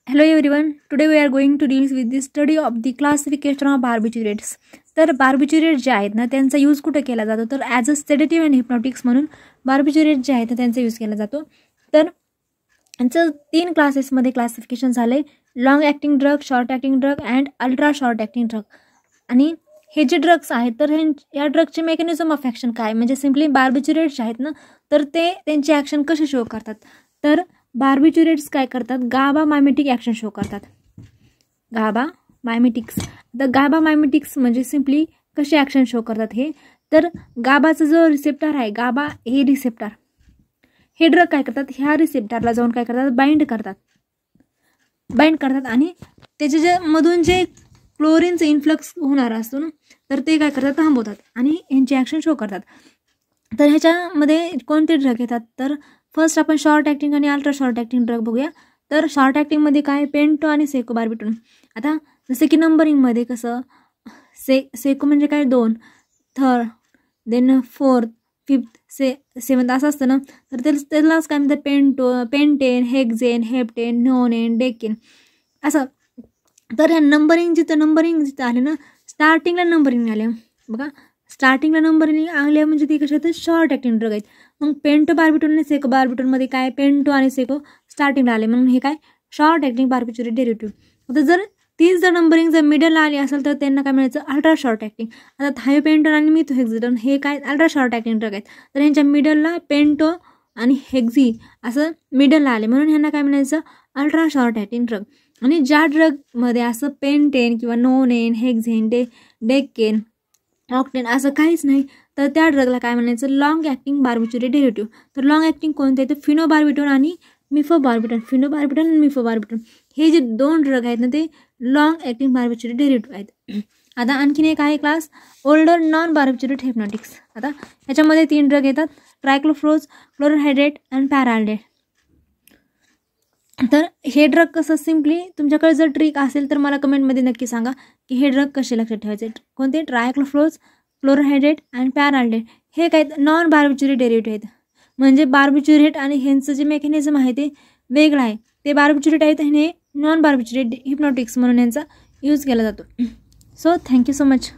Hello everyone, today we are going to deal with the study of the classification of barbiturates. तर barbiturate जे आहेत ना त्यांचा use कुठे केला जातो तर ॲज अ सेडेटिव्ह अँड हिप्नॉटिक्स म्हणून बार्बिच्युरेट जे आहेत त्यांचा यूज केला जातो. तर यांचं 3 क्लासेसमध्ये क्लासिफिकेशन झाले, long acting drug, short acting drug and ultra short acting drug. आणि हे जे ड्रग्स आहेत तर या ड्रगचे मेकॅनिझम ऑफ ॲक्शन काय, म्हणजे सिम्पली बार्बिच्युरेट्स आहेत ना तर ते त्यांची ॲक्शन कशी शो करतात. तर बार्बिच्युरेट्स काय करतात, गाबा मायमेटिक ॲक्शन शो करतात. गाबा मायमेटिक्स. तर गाबा मायमेटिक्स म्हणजे सिम्पली कसे ॲक्शन शो करतात हे, तर गाबाचा जो रिसेप्टर आहे, गाबा हे रिसेप्टर, हे ड्रग काय करतात, ह्या रिसेप्टरला जाऊन काय करतात, बाइंड करतात आणि त्याचे जे मधून जे क्लोरीनचं इन्फ्लक्स होणार असतो ना तर ते काय करतात, थांबवतात आणि यांची ॲक्शन शो करतात. तर ह्याच्यामध्ये कोणते ड्रग येतात, तर फर्स्ट आपण शॉर्ट ॲक्टिंग आणि अल्ट्रा शॉर्ट ॲक्टिंग ड्रग बघूया. तर शॉर्ट ॲक्टिंगमध्ये काय, पेंटो आणि सेकोबार्बिटोन. आता जसं की नंबरिंगमध्ये कसं सेको म्हणजे काय 2, third, then 4th, 5th, 7th असं असतं ना, तर त्यालाच काय म्हणतात, पेंटेन, हेक्झेन, हेप्टेन, नोनेन, डेकेन असं. तर ह्या नंबरिंग जिथं आले ना, स्टार्टिंगला नंबरिंग आले बघा, स्टार्टिंगला नंबरिंग आले म्हणजे ती कशा, तर शॉर्ट ॲक्टिंग ड्रग आहेत. मग पेंटो बार्बिटोन आणि सेको बार्बिटोनमध्ये काय, पेंटो आणि सेको स्टार्टिंगला आले म्हणून हे काय, शॉर्ट ॲक्टिंग बार्बिच्युरेट डेरिव्हेटिव्ह. आता जर तीच जर नंबरिंग जर मिडलला आली असेल तर त्यांना काय म्हणायचं, अल्ट्रा शॉर्ट ॲक्टिंग. आता थायोपेंटोन आणि मिथोहेक्झिडोन हे काय, अल्ट्रा शॉर्ट ॲक्टिंग ड्रग आहेत. तर यांच्या मिडलला पेंटो आणि हेक्झी असं मिडलला आले म्हणून ह्यांना काय म्हणायचं, अल्ट्रा शॉर्ट ॲक्टिंग ड्रग. आणि ज्या ड्रगमध्ये असं पेंटेन किंवा नोनेन, हेक्झेन, डेकेन, ऑक्टेन असं काहीच नाही तर त्या ड्रगला काय म्हणायचं, लॉंग ॲक्टिंग बार्बिच्युरेट डेरिव्हेटिव्ह. तर लॉंग ॲक्टिंग कोणते आहेत, तर फिनोबार्बिटोन आणि मिफोबार्बिटोन हे जे 2 ड्रग आहेत ना ते लॉंग ॲक्टिंग बार्बिच्युरेट डेरिव्हेटिव्ह आहेत. आता आणखीन एक आहे क्लास, ओल्डर नॉन बार्बिच्युरेट हिप्नॉटिक्स. आता ह्याच्यामध्ये 3 ड्रग येतात, ट्रायक्लोफ्लोज, क्लोरोहायड्रेट अँड पॅराल्डेट. तर हे ड्रग कसं, सिम्पली तुमच्याकडे जर ट्रिक असेल तर मला कमेंटमध्ये नक्की सांगा की हे ड्रग कसे लक्षात ठेवायचे. कोणते, ट्रायक्लोफ्लोज, क्लोरोहायड्रेट आणि पॅराल्डेट हे काय नॉन बार्बिच्युरेट डेरिव्हेटिव्ह आहेत. म्हणजे बार्बिच्युरेट आणि ह्यांचं जे मेकॅनिझम आहे ते वेगळं आहे. ते बार्बिच्युरेट आहेत आणि हे नॉन बार्बिच्युरेट हिप्नॉटिक्स म्हणून यांचा यूज केला जातो. So thank you so much.